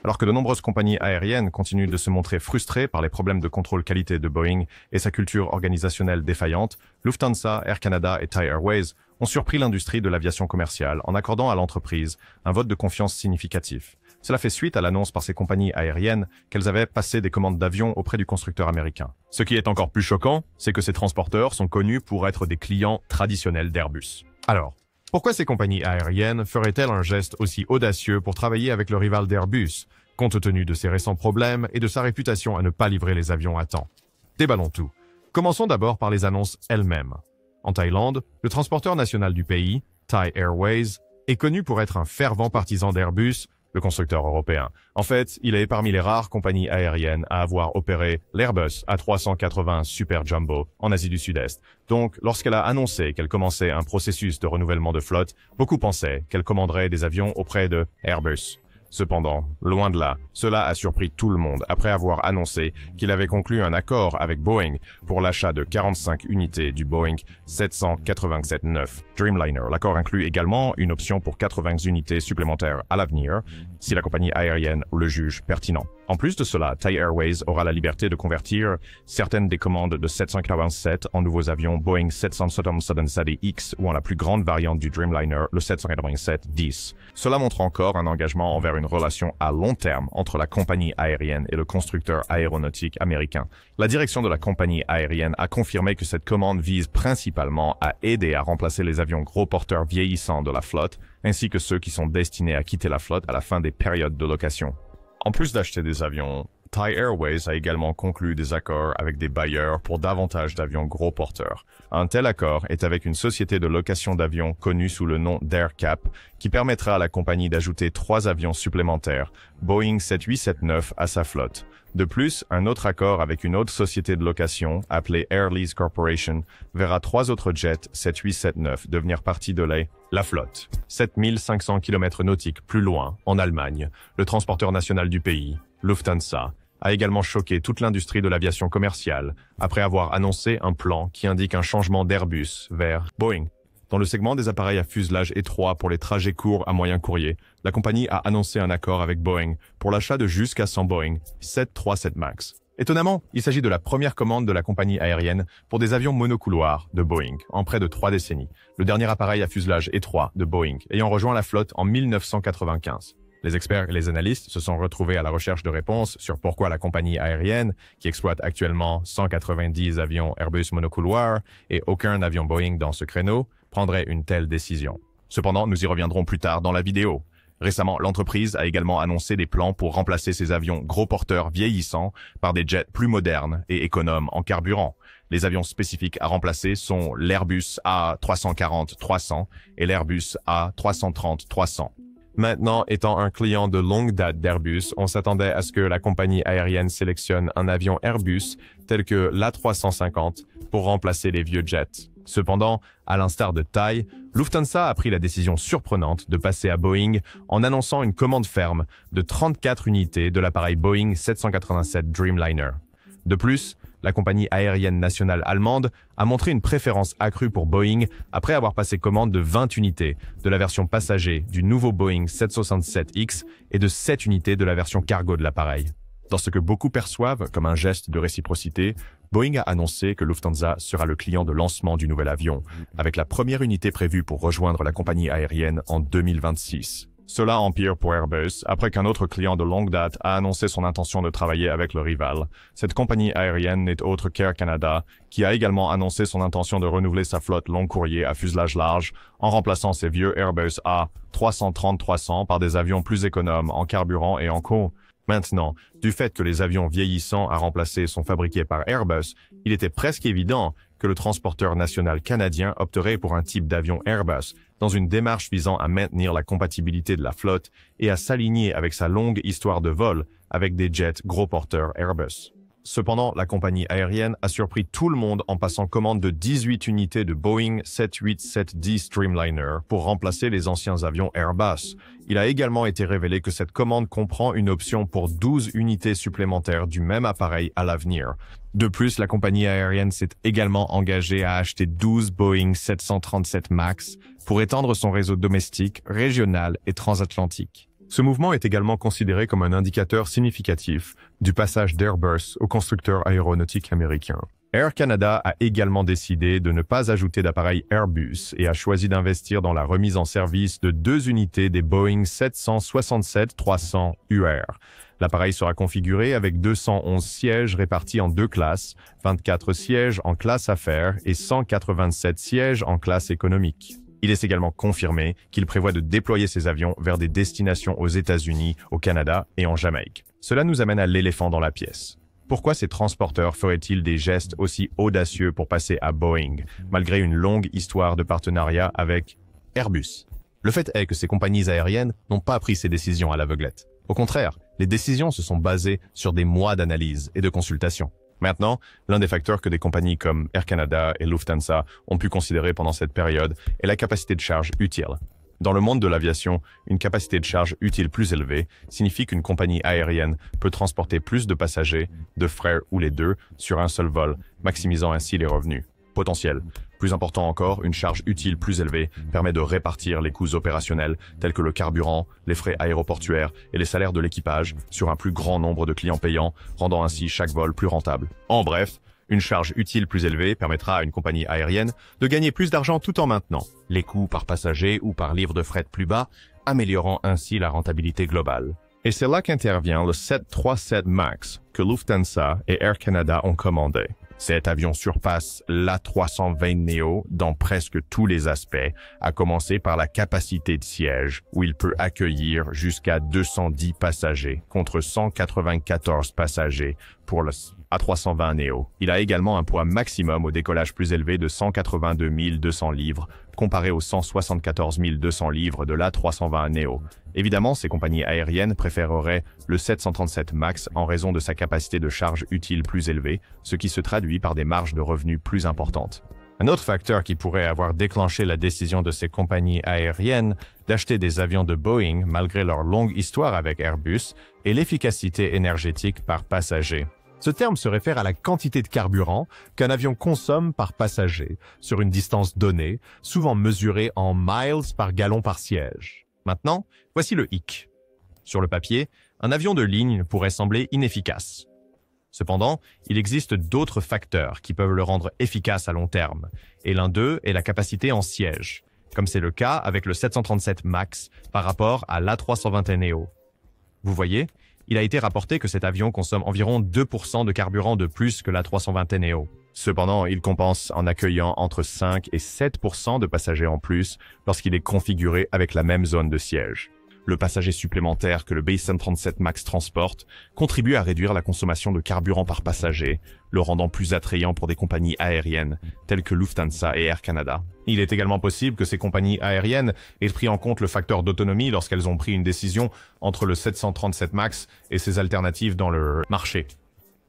Alors que de nombreuses compagnies aériennes continuent de se montrer frustrées par les problèmes de contrôle qualité de Boeing et sa culture organisationnelle défaillante, Lufthansa, Air Canada et Thai Airways ont surpris l'industrie de l'aviation commerciale en accordant à l'entreprise un vote de confiance significatif. Cela fait suite à l'annonce par ces compagnies aériennes qu'elles avaient passé des commandes d'avions auprès du constructeur américain. Ce qui est encore plus choquant, c'est que ces transporteurs sont connus pour être des clients traditionnels d'Airbus. Alors, pourquoi ces compagnies aériennes feraient-elles un geste aussi audacieux pour travailler avec le rival d'Airbus, compte tenu de ses récents problèmes et de sa réputation à ne pas livrer les avions à temps? Déballons tout. Commençons d'abord par les annonces elles-mêmes. En Thaïlande, le transporteur national du pays, Thai Airways, est connu pour être un fervent partisan d'Airbus, le constructeur européen. En fait, il est parmi les rares compagnies aériennes à avoir opéré l'Airbus A380 Super Jumbo en Asie du Sud-Est. Donc, lorsqu'elle a annoncé qu'elle commençait un processus de renouvellement de flotte, beaucoup pensaient qu'elle commanderait des avions auprès de Airbus. Cependant, loin de là, cela a surpris tout le monde après avoir annoncé qu'il avait conclu un accord avec Boeing pour l'achat de 45 unités du Boeing 787-9 Dreamliner. L'accord inclut également une option pour 80 unités supplémentaires à l'avenir, si la compagnie aérienne le juge pertinent. En plus de cela, Thai Airways aura la liberté de convertir certaines des commandes de 787 en nouveaux avions Boeing 777X ou en la plus grande variante du Dreamliner, le 787-10. Cela montre encore un engagement envers une relation à long terme entre la compagnie aérienne et le constructeur aéronautique américain. La direction de la compagnie aérienne a confirmé que cette commande vise principalement à aider à remplacer les avions gros porteurs vieillissants de la flotte, ainsi que ceux qui sont destinés à quitter la flotte à la fin des périodes de location. En plus d'acheter des avions, Thai Airways a également conclu des accords avec des bailleurs pour davantage d'avions gros porteurs. Un tel accord est avec une société de location d'avions connue sous le nom d'AirCap, qui permettra à la compagnie d'ajouter 3 avions supplémentaires, Boeing 787-9 à sa flotte. De plus, un autre accord avec une autre société de location, appelée Air Lease Corporation, verra 3 autres jets 787-9 devenir partie de la flotte. 7500 km nautiques plus loin, en Allemagne, le transporteur national du pays, Lufthansa, a également choqué toute l'industrie de l'aviation commerciale après avoir annoncé un plan qui indique un changement d'Airbus vers Boeing. Dans le segment des appareils à fuselage étroit pour les trajets courts à moyen courrier, la compagnie a annoncé un accord avec Boeing pour l'achat de jusqu'à 100 Boeing 737 MAX. Étonnamment, il s'agit de la première commande de la compagnie aérienne pour des avions monocouloirs de Boeing en près de 3 décennies, le dernier appareil à fuselage étroit de Boeing ayant rejoint la flotte en 1995. Les experts et les analystes se sont retrouvés à la recherche de réponses sur pourquoi la compagnie aérienne, qui exploite actuellement 190 avions Airbus monocouloirs et aucun avion Boeing dans ce créneau, prendrait une telle décision. Cependant, nous y reviendrons plus tard dans la vidéo. Récemment, l'entreprise a également annoncé des plans pour remplacer ces avions gros porteurs vieillissants par des jets plus modernes et économes en carburant. Les avions spécifiques à remplacer sont l'Airbus A340-300 et l'Airbus A330-300. Maintenant, étant un client de longue date d'Airbus, on s'attendait à ce que la compagnie aérienne sélectionne un avion Airbus tel que l'A350 pour remplacer les vieux jets. Cependant, à l'instar de Thai, Lufthansa a pris la décision surprenante de passer à Boeing en annonçant une commande ferme de 34 unités de l'appareil Boeing 787 Dreamliner. De plus, la compagnie aérienne nationale allemande a montré une préférence accrue pour Boeing après avoir passé commande de 20 unités de la version passager du nouveau Boeing 767X et de 7 unités de la version cargo de l'appareil. Dans ce que beaucoup perçoivent comme un geste de réciprocité, Boeing a annoncé que Lufthansa sera le client de lancement du nouvel avion, avec la première unité prévue pour rejoindre la compagnie aérienne en 2026. Cela empire pour Airbus après qu'un autre client de longue date a annoncé son intention de travailler avec le rival. Cette compagnie aérienne n'est autre qu'Air Canada, qui a également annoncé son intention de renouveler sa flotte long courrier à fuselage large en remplaçant ses vieux Airbus A330-300 par des avions plus économes en carburant et en coût. Maintenant, du fait que les avions vieillissants à remplacer sont fabriqués par Airbus, il était presque évident que le transporteur national canadien opterait pour un type d'avion Airbus, dans une démarche visant à maintenir la compatibilité de la flotte et à s'aligner avec sa longue histoire de vol avec des jets gros porteurs Airbus. Cependant, la compagnie aérienne a surpris tout le monde en passant commande de 18 unités de Boeing 787-10 Dreamliner pour remplacer les anciens avions Airbus. Il a également été révélé que cette commande comprend une option pour 12 unités supplémentaires du même appareil à l'avenir. De plus, la compagnie aérienne s'est également engagée à acheter 12 Boeing 737 MAX pour étendre son réseau domestique, régional et transatlantique. Ce mouvement est également considéré comme un indicateur significatif du passage d'Airbus au constructeur aéronautique américain. Air Canada a également décidé de ne pas ajouter d'appareils Airbus et a choisi d'investir dans la remise en service de 2 unités des Boeing 767-300 UR. L'appareil sera configuré avec 211 sièges répartis en 2 classes, 24 sièges en classe affaires et 187 sièges en classe économique. Il est également confirmé qu'il prévoit de déployer ces avions vers des destinations aux États-Unis, au Canada et en Jamaïque. Cela nous amène à l'éléphant dans la pièce. Pourquoi ces transporteurs feraient-ils des gestes aussi audacieux pour passer à Boeing, malgré une longue histoire de partenariat avec Airbus? Le fait est que ces compagnies aériennes n'ont pas pris ces décisions à l'aveuglette. Au contraire, les décisions se sont basées sur des mois d'analyse et de consultation. Maintenant, l'un des facteurs que des compagnies comme Air Canada et Lufthansa ont pu considérer pendant cette période est la capacité de charge utile. Dans le monde de l'aviation, une capacité de charge utile plus élevée signifie qu'une compagnie aérienne peut transporter plus de passagers, de frais ou les deux sur un seul vol, maximisant ainsi les revenus potentiels. Plus important encore, une charge utile plus élevée permet de répartir les coûts opérationnels tels que le carburant, les frais aéroportuaires et les salaires de l'équipage sur un plus grand nombre de clients payants, rendant ainsi chaque vol plus rentable. En bref, une charge utile plus élevée permettra à une compagnie aérienne de gagner plus d'argent tout en maintenant les coûts par passager ou par livre de fret plus bas, améliorant ainsi la rentabilité globale. Et c'est là qu'intervient le 737 MAX que Lufthansa et Air Canada ont commandé. Cet avion surpasse l'A320neo dans presque tous les aspects, à commencer par la capacité de siège, où il peut accueillir jusqu'à 210 passagers contre 194 passagers pour le A320neo. Il a également un poids maximum au décollage plus élevé de 182 200 livres, comparé aux 174 200 livres de l'A320neo. Évidemment, ces compagnies aériennes préféreraient le 737 MAX en raison de sa capacité de charge utile plus élevée, ce qui se traduit par des marges de revenus plus importantes. Un autre facteur qui pourrait avoir déclenché la décision de ces compagnies aériennes d'acheter des avions de Boeing malgré leur longue histoire avec Airbus est l'efficacité énergétique par passager. Ce terme se réfère à la quantité de carburant qu'un avion consomme par passager sur une distance donnée, souvent mesurée en miles par gallon par siège. Maintenant, voici le hic. Sur le papier, un avion de ligne pourrait sembler inefficace. Cependant, il existe d'autres facteurs qui peuvent le rendre efficace à long terme, et l'un d'eux est la capacité en siège, comme c'est le cas avec le 737 MAX par rapport à l'A320neo. Vous voyez, il a été rapporté que cet avion consomme environ 2% de carburant de plus que l'A320neo. Cependant, il compense en accueillant entre 5 et 7% de passagers en plus lorsqu'il est configuré avec la même zone de siège. Le passager supplémentaire que le B737 MAX transporte contribue à réduire la consommation de carburant par passager, le rendant plus attrayant pour des compagnies aériennes telles que Lufthansa et Air Canada. Il est également possible que ces compagnies aériennes aient pris en compte le facteur d'autonomie lorsqu'elles ont pris une décision entre le 737 MAX et ses alternatives dans le marché.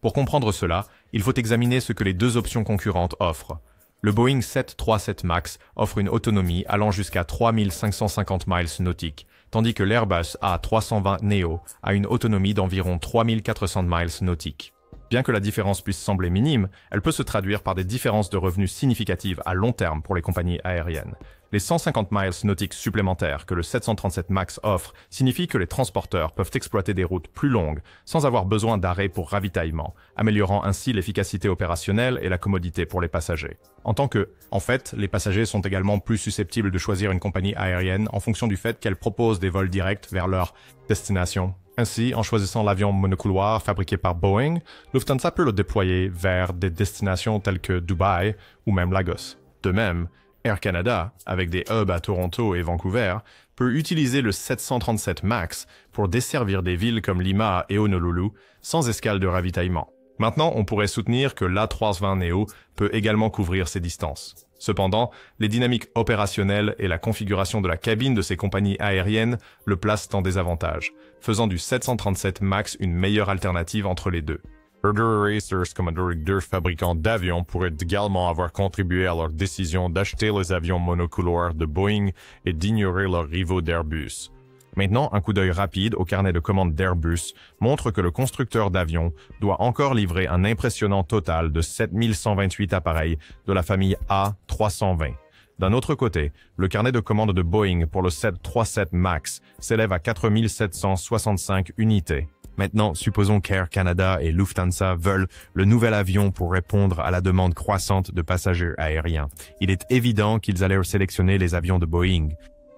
Pour comprendre cela, il faut examiner ce que les deux options concurrentes offrent. Le Boeing 737 MAX offre une autonomie allant jusqu'à 3550 miles nautiques, tandis que l'Airbus A320neo a une autonomie d'environ 3400 miles nautiques. Bien que la différence puisse sembler minime, elle peut se traduire par des différences de revenus significatives à long terme pour les compagnies aériennes. Les 150 miles nautiques supplémentaires que le 737 MAX offre signifient que les transporteurs peuvent exploiter des routes plus longues sans avoir besoin d'arrêt pour ravitaillement, améliorant ainsi l'efficacité opérationnelle et la commodité pour les passagers. En fait, les passagers sont également plus susceptibles de choisir une compagnie aérienne en fonction du fait qu'elle propose des vols directs vers leur destination. Ainsi, en choisissant l'avion monocouloir fabriqué par Boeing, Lufthansa peut le déployer vers des destinations telles que Dubaï ou même Lagos. De même, Air Canada, avec des hubs à Toronto et Vancouver, peut utiliser le 737 MAX pour desservir des villes comme Lima et Honolulu sans escale de ravitaillement. Maintenant, on pourrait soutenir que l'A320neo peut également couvrir ces distances. Cependant, les dynamiques opérationnelles et la configuration de la cabine de ces compagnies aériennes le placent en désavantage, faisant du 737 MAX une meilleure alternative entre les deux. Burger Racers, comme deux fabricants d'avions, pourraient également avoir contribué à leur décision d'acheter les avions monocouloirs de Boeing et d'ignorer leurs rivaux d'Airbus. Maintenant, un coup d'œil rapide au carnet de commandes d'Airbus montre que le constructeur d'avions doit encore livrer un impressionnant total de 7128 appareils de la famille A320, D'un autre côté, le carnet de commande de Boeing pour le 737 MAX s'élève à 4 765 unités. Maintenant, supposons qu'Air Canada et Lufthansa veulent le nouvel avion pour répondre à la demande croissante de passagers aériens. Il est évident qu'ils allaient sélectionner les avions de Boeing.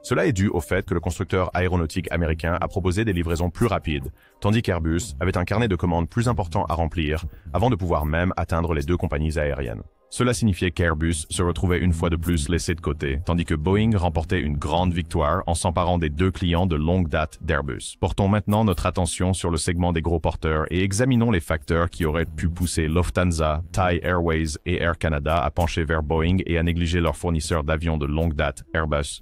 Cela est dû au fait que le constructeur aéronautique américain a proposé des livraisons plus rapides, tandis qu'Airbus avait un carnet de commandes plus important à remplir avant de pouvoir même atteindre les deux compagnies aériennes. Cela signifiait qu'Airbus se retrouvait une fois de plus laissé de côté, tandis que Boeing remportait une grande victoire en s'emparant des deux clients de longue date d'Airbus. Portons maintenant notre attention sur le segment des gros porteurs et examinons les facteurs qui auraient pu pousser Lufthansa, Thai Airways et Air Canada à pencher vers Boeing et à négliger leur fournisseur d'avions de longue date, Airbus.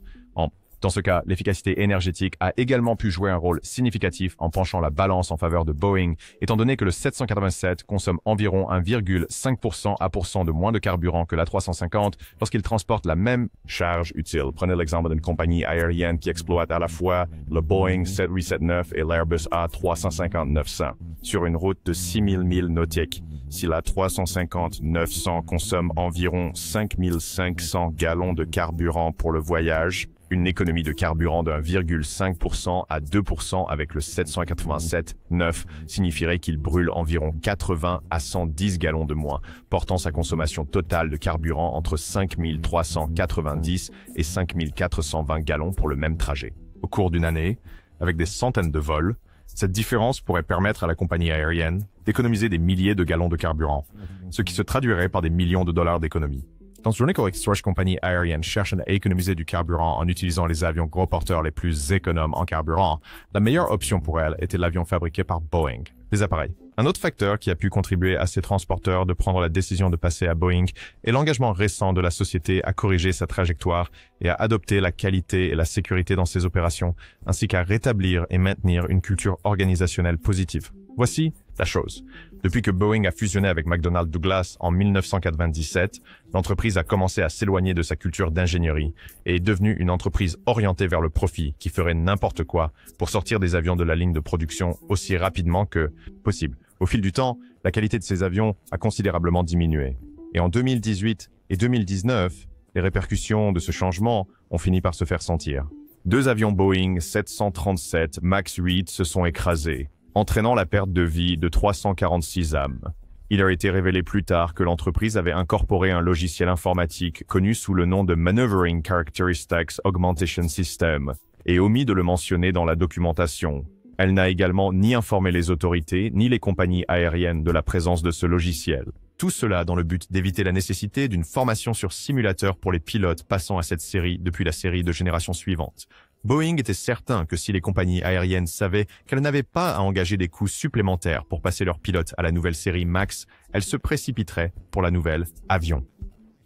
Dans ce cas, l'efficacité énergétique a également pu jouer un rôle significatif en penchant la balance en faveur de Boeing, étant donné que le 787 consomme environ 1,5% à % de moins de carburant que l'A350 lorsqu'il transporte la même charge utile. Prenez l'exemple d'une compagnie aérienne qui exploite à la fois le Boeing 737-9 et l'Airbus A350-900 sur une route de 6000 milles nautiques. Si la 350-900 consomme environ 5500 gallons de carburant pour le voyage, une économie de carburant de 1,5% à 2% avec le 787-9 signifierait qu'il brûle environ 80 à 110 gallons de moins, portant sa consommation totale de carburant entre 5390 et 5420 gallons pour le même trajet. Au cours d'une année, avec des centaines de vols, cette différence pourrait permettre à la compagnie aérienne d'économiser des milliers de gallons de carburant, ce qui se traduirait par des millions de dollars d'économies. Dans une journée où les compagnies aériennes cherchent à économiser du carburant en utilisant les avions gros porteurs les plus économes en carburant, la meilleure option pour elles était l'avion fabriqué par Boeing, les appareils. Un autre facteur qui a pu contribuer à ces transporteurs de prendre la décision de passer à Boeing est l'engagement récent de la société à corriger sa trajectoire et à adopter la qualité et la sécurité dans ses opérations, ainsi qu'à rétablir et maintenir une culture organisationnelle positive. Voici la chose. Depuis que Boeing a fusionné avec McDonnell Douglas en 1997, l'entreprise a commencé à s'éloigner de sa culture d'ingénierie et est devenue une entreprise orientée vers le profit qui ferait n'importe quoi pour sortir des avions de la ligne de production aussi rapidement que possible. Au fil du temps, la qualité de ces avions a considérablement diminué. Et en 2018 et 2019, les répercussions de ce changement ont fini par se faire sentir. Deux avions Boeing 737 MAX 8 se sont écrasés, entraînant la perte de vie de 346 âmes. Il a été révélé plus tard que l'entreprise avait incorporé un logiciel informatique connu sous le nom de Maneuvering Characteristics Augmentation System et omis de le mentionner dans la documentation. Elle n'a également ni informé les autorités ni les compagnies aériennes de la présence de ce logiciel. Tout cela dans le but d'éviter la nécessité d'une formation sur simulateur pour les pilotes passant à cette série depuis la série de génération suivante. Boeing était certain que si les compagnies aériennes savaient qu'elles n'avaient pas à engager des coûts supplémentaires pour passer leurs pilotes à la nouvelle série MAX, elles se précipiteraient pour la nouvelle avion.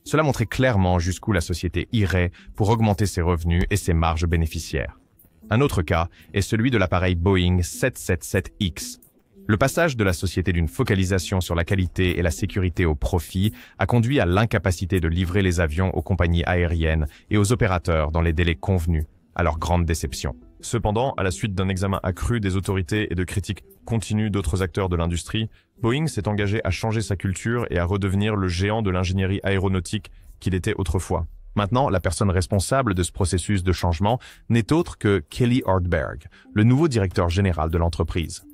Cela montrait clairement jusqu'où la société irait pour augmenter ses revenus et ses marges bénéficiaires. Un autre cas est celui de l'appareil Boeing 777X. Le passage de la société d'une focalisation sur la qualité et la sécurité au profit a conduit à l'incapacité de livrer les avions aux compagnies aériennes et aux opérateurs dans les délais convenus, à leur grande déception. Cependant, à la suite d'un examen accru des autorités et de critiques continues d'autres acteurs de l'industrie, Boeing s'est engagé à changer sa culture et à redevenir le géant de l'ingénierie aéronautique qu'il était autrefois. Maintenant, la personne responsable de ce processus de changement n'est autre que Kelly Ortberg, le nouveau directeur général de l'entreprise.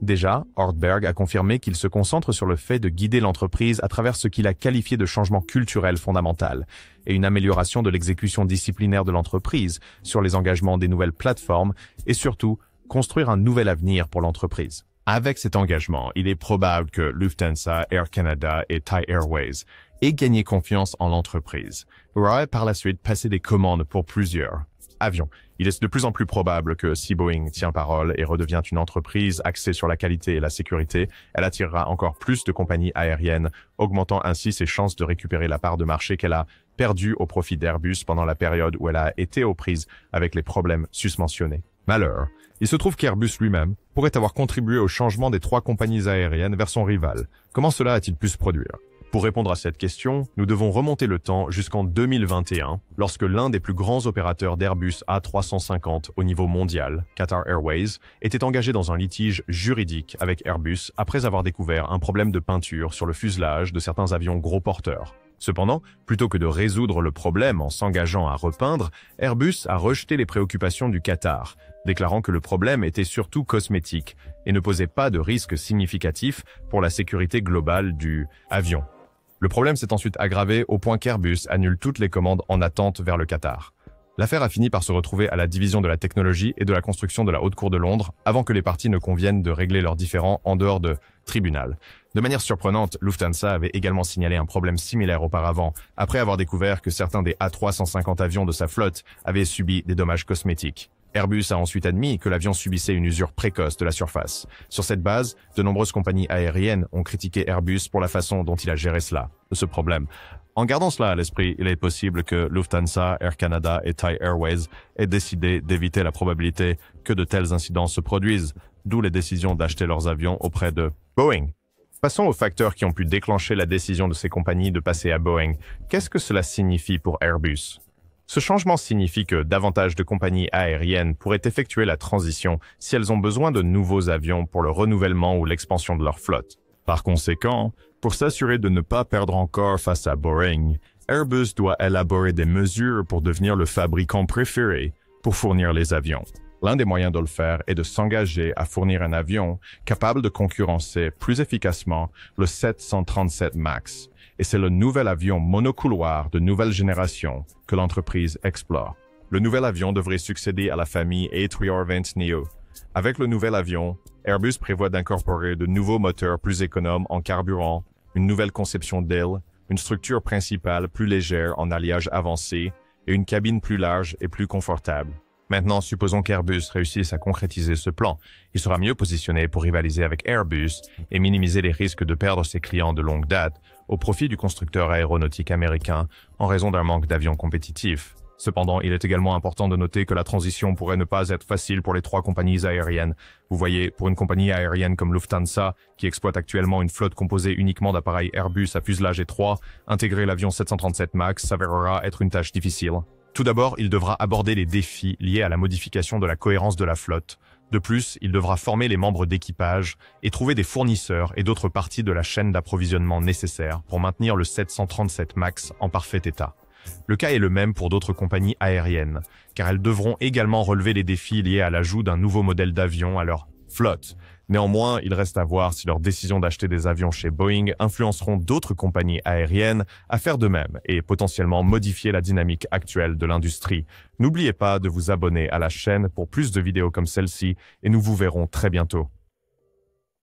Déjà, Ortberg a confirmé qu'il se concentre sur le fait de guider l'entreprise à travers ce qu'il a qualifié de changement culturel fondamental et une amélioration de l'exécution disciplinaire de l'entreprise sur les engagements des nouvelles plateformes et surtout construire un nouvel avenir pour l'entreprise. Avec cet engagement, il est probable que Lufthansa, Air Canada et Thai Airways aient gagné confiance en l'entreprise, auraient par la suite passé des commandes pour plusieurs avions. Il est de plus en plus probable que si Boeing tient parole et redevient une entreprise axée sur la qualité et la sécurité, elle attirera encore plus de compagnies aériennes, augmentant ainsi ses chances de récupérer la part de marché qu'elle a perdue au profit d'Airbus pendant la période où elle a été aux prises avec les problèmes susmentionnés. Malheur, il se trouve qu'Airbus lui-même pourrait avoir contribué au changement des trois compagnies aériennes vers son rival. Comment cela a-t-il pu se produire ? Pour répondre à cette question, nous devons remonter le temps jusqu'en 2021, lorsque l'un des plus grands opérateurs d'Airbus A350 au niveau mondial, Qatar Airways, était engagé dans un litige juridique avec Airbus après avoir découvert un problème de peinture sur le fuselage de certains avions gros porteurs. Cependant, plutôt que de résoudre le problème en s'engageant à repeindre, Airbus a rejeté les préoccupations du Qatar, déclarant que le problème était surtout cosmétique et ne posait pas de risque significatif pour la sécurité globale du avion. Le problème s'est ensuite aggravé au point qu'Airbus annule toutes les commandes en attente vers le Qatar. L'affaire a fini par se retrouver à la division de la technologie et de la construction de la Haute Cour de Londres avant que les parties ne conviennent de régler leurs différends en dehors de tribunal. De manière surprenante, Lufthansa avait également signalé un problème similaire auparavant, après avoir découvert que certains des A350 avions de sa flotte avaient subi des dommages cosmétiques. Airbus a ensuite admis que l'avion subissait une usure précoce de la surface. Sur cette base, de nombreuses compagnies aériennes ont critiqué Airbus pour la façon dont il a géré ce problème. En gardant cela à l'esprit, il est possible que Lufthansa, Air Canada et Thai Airways aient décidé d'éviter la probabilité que de tels incidents se produisent, d'où les décisions d'acheter leurs avions auprès de Boeing. Passons aux facteurs qui ont pu déclencher la décision de ces compagnies de passer à Boeing. Qu'est-ce que cela signifie pour Airbus? Ce changement signifie que davantage de compagnies aériennes pourraient effectuer la transition si elles ont besoin de nouveaux avions pour le renouvellement ou l'expansion de leur flotte. Par conséquent, pour s'assurer de ne pas perdre encore face à Boeing, Airbus doit élaborer des mesures pour devenir le fabricant préféré pour fournir les avions. L'un des moyens de le faire est de s'engager à fournir un avion capable de concurrencer plus efficacement le 737 MAX, et c'est le nouvel avion monocouloir de nouvelle génération que l'entreprise explore. Le nouvel avion devrait succéder à la famille A320neo. Avec le nouvel avion, Airbus prévoit d'incorporer de nouveaux moteurs plus économes en carburant, une nouvelle conception d'aile, une structure principale plus légère en alliage avancé et une cabine plus large et plus confortable. Maintenant, supposons qu'Airbus réussisse à concrétiser ce plan. Il sera mieux positionné pour rivaliser avec Airbus et minimiser les risques de perdre ses clients de longue date au profit du constructeur aéronautique américain en raison d'un manque d'avions compétitifs. Cependant, il est également important de noter que la transition pourrait ne pas être facile pour les trois compagnies aériennes. Vous voyez, pour une compagnie aérienne comme Lufthansa, qui exploite actuellement une flotte composée uniquement d'appareils Airbus à fuselage étroit, intégrer l'avion 737 MAX s'avérera être une tâche difficile. Tout d'abord, il devra aborder les défis liés à la modification de la cohérence de la flotte. De plus, il devra former les membres d'équipage et trouver des fournisseurs et d'autres parties de la chaîne d'approvisionnement nécessaires pour maintenir le 737 MAX en parfait état. Le cas est le même pour d'autres compagnies aériennes, car elles devront également relever les défis liés à l'ajout d'un nouveau modèle d'avion à leur flotte. Néanmoins, il reste à voir si leurs décisions d'acheter des avions chez Boeing influenceront d'autres compagnies aériennes à faire de même et potentiellement modifier la dynamique actuelle de l'industrie. N'oubliez pas de vous abonner à la chaîne pour plus de vidéos comme celle-ci et nous vous verrons très bientôt.